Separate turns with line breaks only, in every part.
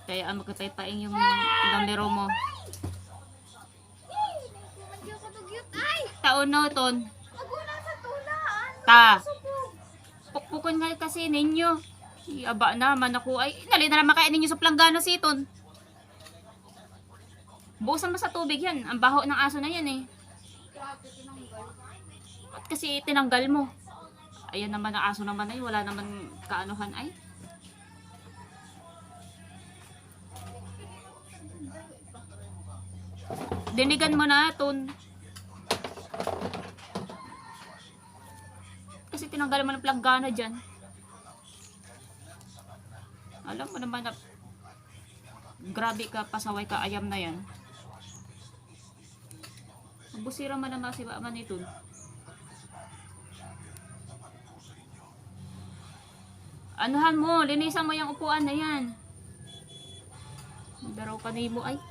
Kaya ang magkatay-taing yung numero mo. Taon no, ton. Ta. Pukpukon nga kasi ninyo. Aba naman ako. Ay, nali na naman kainin ninyo sa planggana si ton. Buusan mo sa tubig yan. Ang baho ng aso na yan eh. At kasi tinanggal mo. Ayan naman ang aso naman ay. Wala naman kaanuhan ay. Dinigan mo na, ton. Kasi tinanggal mo ng planggana dyan. Alam mo naman na grabe ka, pasaway ka, ayam na yan. Busira man naman si Baman ito. Anuhan mo, linisan mo yung upuan na yan. Daraw ka ni mo ay.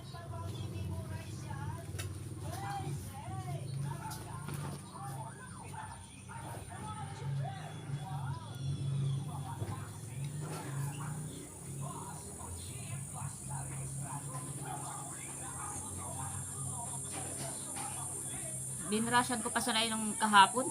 Binrasyan ko pa sana yung kahapon.